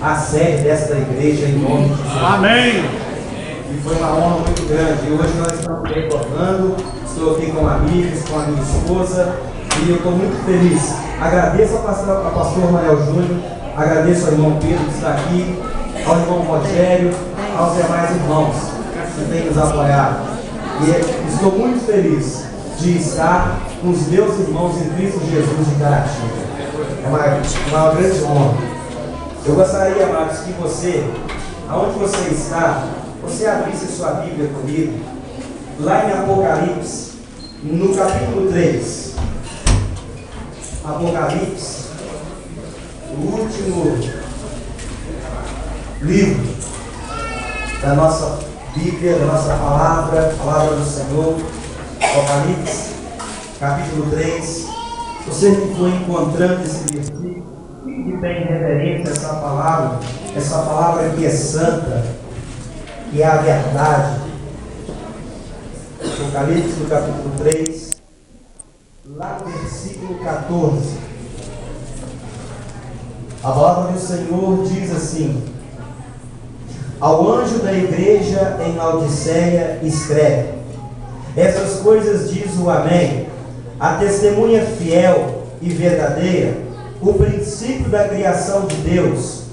a sede desta igreja em nome de Jesus. Amém. E foi uma honra muito grande. E hoje nós estamos retornando. Estou aqui com amigos, com a minha esposa, e eu estou muito feliz. Agradeço ao pastor Manuel Júnior, agradeço ao irmão Pedro que está aqui, ao irmão Rogério, aos demais irmãos que têm nos apoiado. E estou muito feliz de estar com os meus irmãos em Cristo Jesus de Caratinga. É uma grande honra. Eu gostaria, amados, que você, aonde você está, você abrisse sua Bíblia comigo, lá em Apocalipse, no capítulo 3. Apocalipse, o último livro da nossa Bíblia, da nossa palavra, a palavra do Senhor. Apocalipse, capítulo 3. Você que foi encontrando esse versículo, que tem reverência a essa palavra que é santa, que é a verdade. Apocalipse, no capítulo 3, lá no versículo 14. A palavra do Senhor diz assim: ao anjo da igreja em Laodiceia escreve: essas coisas diz o Amém, a testemunha fiel e verdadeira, o princípio da criação de Deus.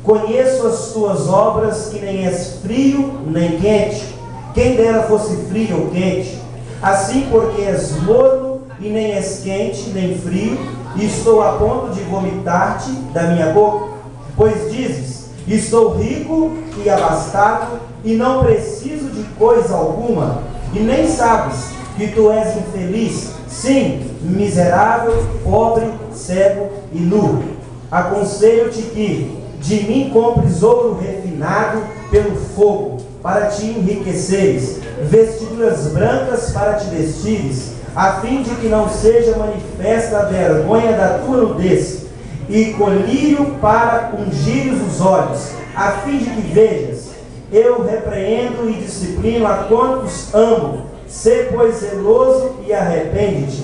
Conheço as tuas obras, que nem és frio nem quente. Quem dera fosse frio ou quente. Assim, porque és morno e nem és quente nem frio, e estou a ponto de vomitar-te da minha boca. Pois dizes: estou rico e abastado, e não preciso de coisa alguma, e nem sabes que tu és infeliz, sim, miserável, pobre, cego e nu. Aconselho-te que de mim compres ouro refinado pelo fogo, para te enriqueceres, vestiduras brancas para te vestires, a fim de que não seja manifesta a vergonha da tua nudez, e colírio para ungires os olhos, a fim de que vejas. Eu repreendo e disciplino a quantos amo. Sê, pois, zeloso e arrepende-te.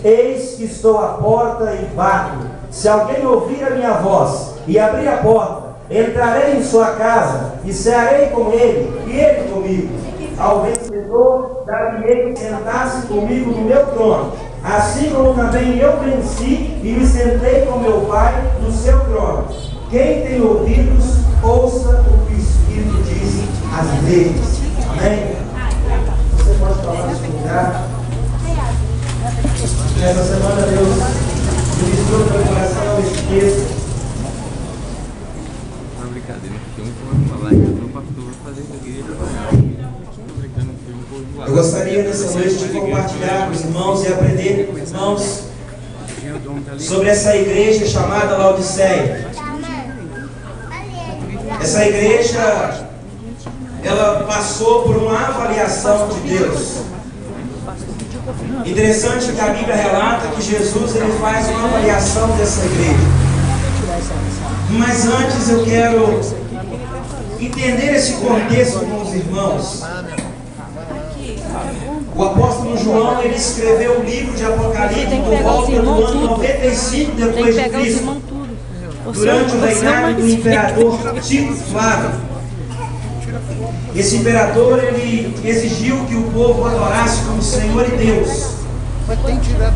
Eis que estou à porta e bato. Se alguém ouvir a minha voz e abrir a porta, entrarei em sua casa e cearei com ele e ele comigo. Ao vencedor dar-lhe-ei que sentasse comigo no meu trono, assim como também eu venci e me sentei com meu Pai no seu trono. Quem tem ouvidos, ouça o que o Espírito diz às igrejas. Amém? Você pode falar nesse lugar. Essa semana Deus ministrou no meu coração esse texto. Uma brincadeira, porque um vai falar que o pastor vai fazer isso aqui. Eu gostaria nessa noite de compartilhar com os irmãos e aprender com os irmãos sobre essa igreja chamada Laodiceia. Essa igreja, ela passou por uma avaliação de Deus. Interessante que a Bíblia relata que Jesus ele faz uma avaliação dessa igreja. Mas antes eu quero entender esse contexto com os irmãos. O apóstolo João ele escreveu o livro de Apocalipse por volta do ano 95 depois de Cristo, durante o reinado do imperador Tito Flávio. Esse imperador ele exigiu que o povo adorasse como Senhor e Deus.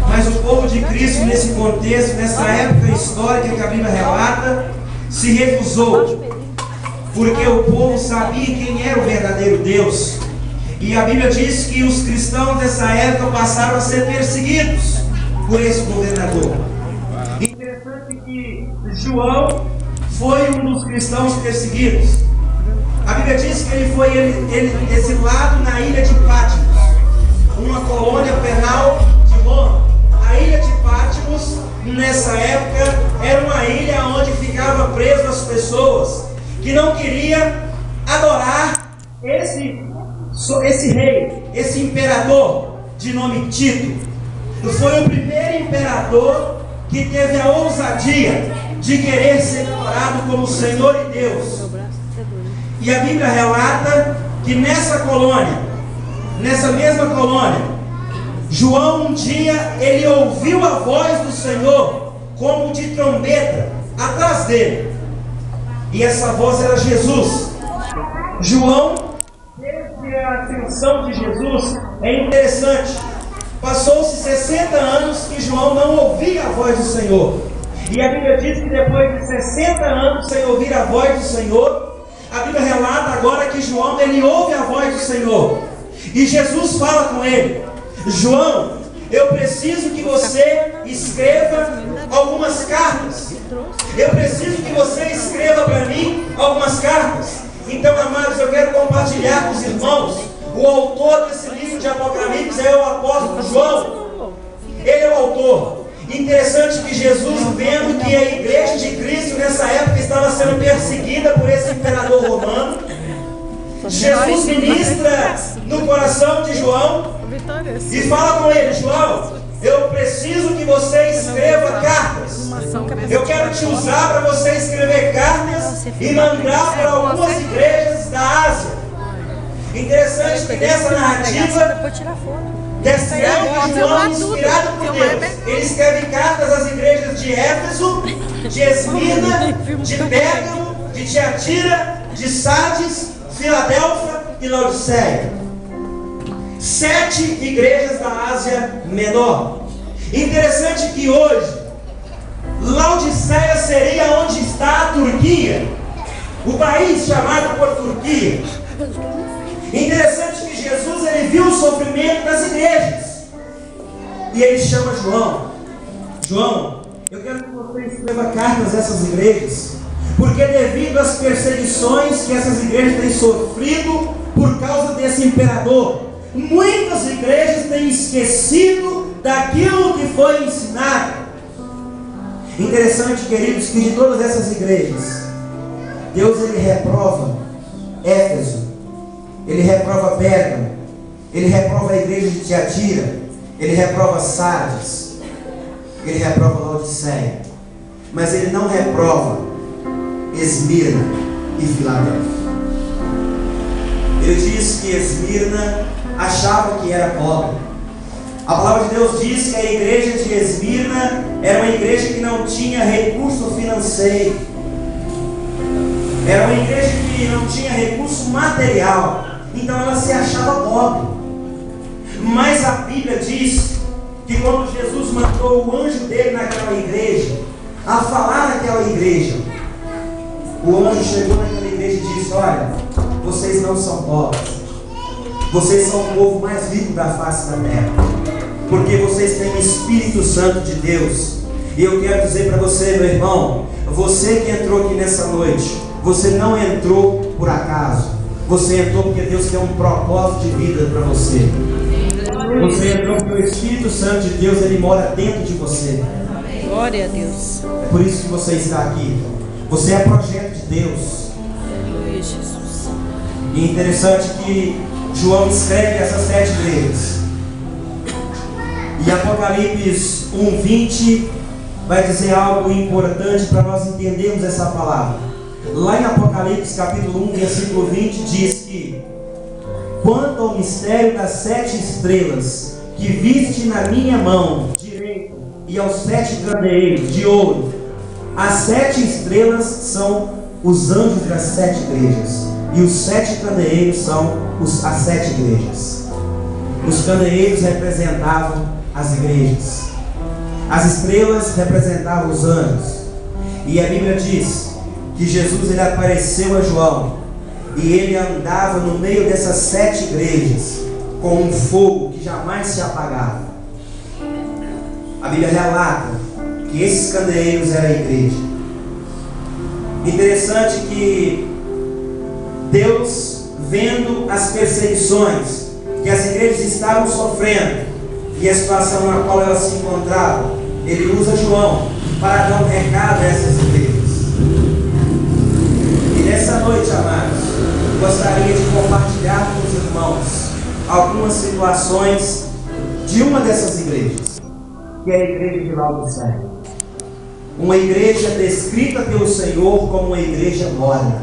Mas o povo de Cristo, nesse contexto, nessa época histórica que a Bíblia relata, se recusou, porque o povo sabia quem era o verdadeiro Deus. E a Bíblia diz que os cristãos dessa época passaram a ser perseguidos por esse governador. Interessante que João foi um dos cristãos perseguidos. A Bíblia diz que ele foi exilado na ilha de Patmos, uma colônia penal de Roma. A ilha de Patmos, nessa época, era uma ilha onde ficavam presas as pessoas que não queriam adorar esse rei, esse imperador de nome Tito. Foi o primeiro imperador que teve a ousadia de querer ser adorado como Senhor e Deus. E a Bíblia relata que nessa mesma colônia, João um dia ele ouviu a voz do Senhor como de trombeta atrás dele. E essa voz era Jesus. João, desde a ascensão de Jesus, é interessante. Passou-se 60 anos que João não ouvia a voz do Senhor. E a Bíblia diz que depois de 60 anos sem ouvir a voz do Senhor, a Bíblia relata agora que João, ele ouve a voz do Senhor. E Jesus fala com ele: João, eu preciso que você escreva algumas cartas. Eu preciso que você escreva para mim algumas cartas. Então, amados, eu quero compartilhar com os irmãos. O autor desse livro de Apocalipse é o apóstolo João. Ele é o autor. Interessante que Jesus, vendo que a igreja de Cristo nessa época estava sendo perseguida por esse imperador romano, Jesus ministra no coração de João e fala com ele: João, eu preciso que você escreva cartas. Eu quero te usar para você escrever cartas e mandar para algumas igrejas da Ásia. Interessante que nessa narrativa descreve João inspirado por Deus. Ele escreve cartas às igrejas de Éfeso, de Esmirna, de Pérgamo, de Tiatira, de Sardes, Filadélfia e Laodiceia. 7 igrejas da Ásia Menor. Interessante que hoje Laodiceia seria onde está a Turquia, o país chamado por Turquia. Interessante que Jesus, ele viu o sofrimento das igrejas e ele chama João. João, eu quero que você escreva cartas a essas igrejas, porque devido às perseguições que essas igrejas têm sofrido por causa desse imperador, muitas igrejas têm esquecido daquilo que foi ensinado. Interessante, queridos, que de todas essas igrejas, Deus, ele reprova Éfeso, ele reprova Pérgamo, ele reprova a igreja de Tiatira, ele reprova Sardes, ele reprova Laodiceia, mas ele não reprova Esmirna e Filadélfia. Ele diz que Esmirna achava que era pobre. A palavra de Deus diz que a igreja de Esmirna era uma igreja que não tinha recurso financeiro, era uma igreja que não tinha recurso material, então ela se achava pobre. Mas a Bíblia diz que quando Jesus mandou o anjo dele naquela igreja a falar naquela igreja, o anjo chegou naquela igreja e disse: olha, vocês não são pobres, vocês são o povo mais rico da face da terra, porque vocês têm o Espírito Santo de Deus. E eu quero dizer para você, meu irmão, você que entrou aqui nessa noite, você não entrou por acaso, você entrou porque Deus tem um propósito de vida para você. Você entrou porque o Espírito Santo de Deus, ele mora dentro de você. Glória a Deus. É por isso que você está aqui. Você é projeto de Deus. Aleluia, Jesus. E é interessante que João escreve essas 7 igrejas. E Apocalipse 1:20 vai dizer algo importante para nós entendermos essa palavra. Lá em Apocalipse capítulo 1, versículo 20, diz que: quanto ao mistério das 7 estrelas que viste na minha mão direita, e aos 7 candeeiros de ouro, as 7 estrelas são os anjos das 7 igrejas, e os 7 candeeiros são as 7 igrejas. Os candeeiros representavam as igrejas, as estrelas representavam os anjos. E a Bíblia diz que Jesus, ele apareceu a João, e ele andava no meio dessas 7 igrejas com um fogo que jamais se apagava. A Bíblia relata que esses candeeiros eram a igreja. Interessante que Deus, vendo as perseguições que as igrejas estavam sofrendo e a situação na qual elas se encontravam, ele usa João para dar um recado a essas igrejas. E nessa noite, amados, gostaria de compartilhar com os irmãos algumas situações de uma dessas igrejas, que é a igreja de Laodiceia. Uma igreja descrita pelo Senhor como uma igreja morna.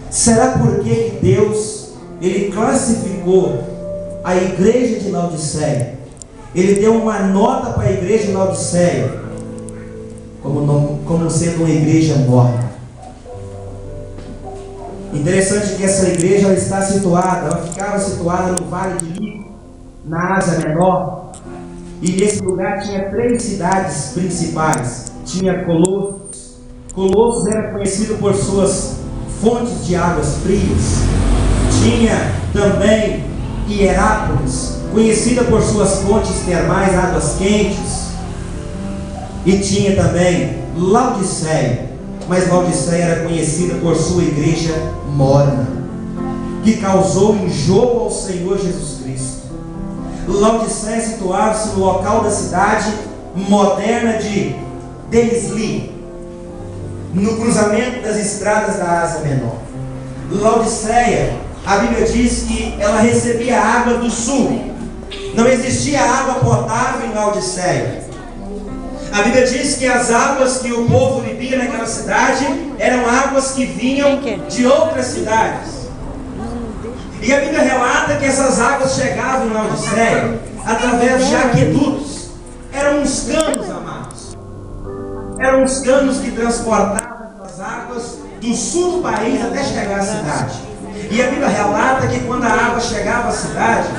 Será porque Deus, ele classificou a igreja de Laodiceia, ele deu uma nota para a igreja de Laodiceia como sendo uma igreja morna? Interessante que essa igreja ela ficava situada no Vale de Lico, na Ásia Menor. E nesse lugar tinha 3 cidades principais. Tinha Colossos. Colossos era conhecido por suas fontes de águas frias. Tinha também Hierápolis, conhecida por suas fontes termais, águas quentes. E tinha também Laodiceia, mas Laodiceia era conhecida por sua igreja morna, que causou enjoo ao Senhor Jesus Cristo. Laodiceia situava-se no local da cidade moderna de Denizli, no cruzamento das estradas da Ásia Menor. Laodiceia, a Bíblia diz que ela recebia água do sul. Não existia água potável em Laodiceia. A Bíblia diz que as águas que o povo bebia naquela cidade eram águas que vinham de outras cidades. E a Bíblia relata que essas águas chegavam em Laodiceia através de aquedutos. Eram uns canos, amados. Eram uns canos que transportavam as águas do sul do país até chegar à cidade. E a Bíblia relata que quando a água chegava à cidade,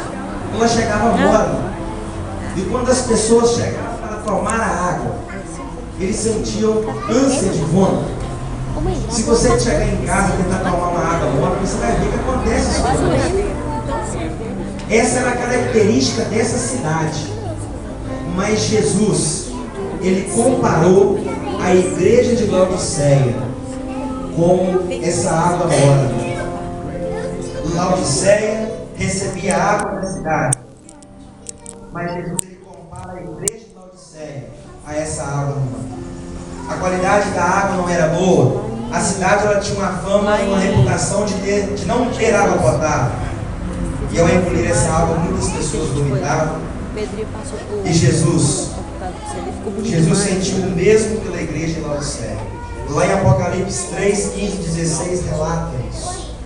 ela chegava morna. E quando as pessoas chegavam para tomar a água, eles sentiam ânsia de vômito. Se você chegar em casa e tentar tomar uma água morna, você vai ver que acontece isso com você. Essa era a característica dessa cidade. Mas Jesus, ele comparou a igreja de Laodiceia com essa água morna. Laodiceia recebia água da cidade, mas Jesus ele compara a igreja de Laodiceia a essa água morna. A qualidade da água não era boa. A cidade ela tinha uma fama, uma reputação de não ter água potável. E ao engolir essa água, muitas pessoas vomitavam. E Jesus sentiu o mesmo pela igreja de Laodiceia. Lá em Apocalipse 3, 15, 16 relata isso.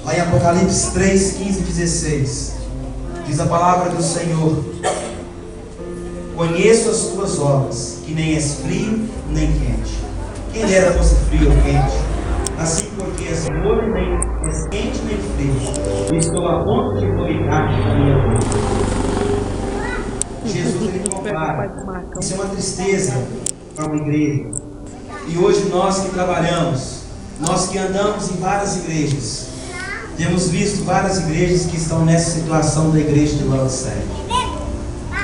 Lá em Apocalipse 3, 15 e 16 diz a palavra do Senhor: conheço as tuas obras, que nem és frio nem quente. Quem dera fosse frio ou quente. Assim porque és morno, nem és quente nem frio, e estou a ponto de vomitar da minha boca. Jesus ele compara. Isso é uma tristeza para uma igreja. E hoje nós que trabalhamos, nós que andamos em várias igrejas, temos visto várias igrejas que estão nessa situação da igreja de Laodiceia.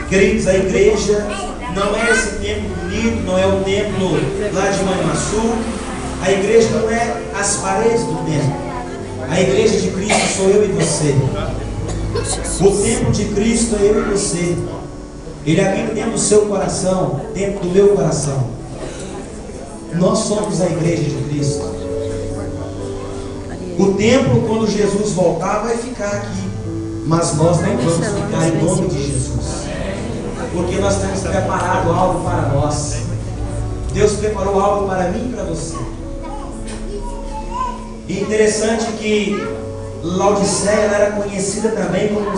Queridos, a igreja não é esse templo bonito, não é o templo lá de Manhuaçu. A igreja não é as paredes do templo. A igreja de Cristo sou eu e você. O templo de Cristo é eu e você. Ele habita dentro do seu coração, dentro do meu coração. Nós somos a igreja de Cristo. O templo, quando Jesus voltar, vai ficar aqui. Mas nós não vamos ficar em nome de Jesus. Porque nós temos preparado algo para nós. Deus preparou algo para mim e para você. E interessante que Laodiceia era conhecida também como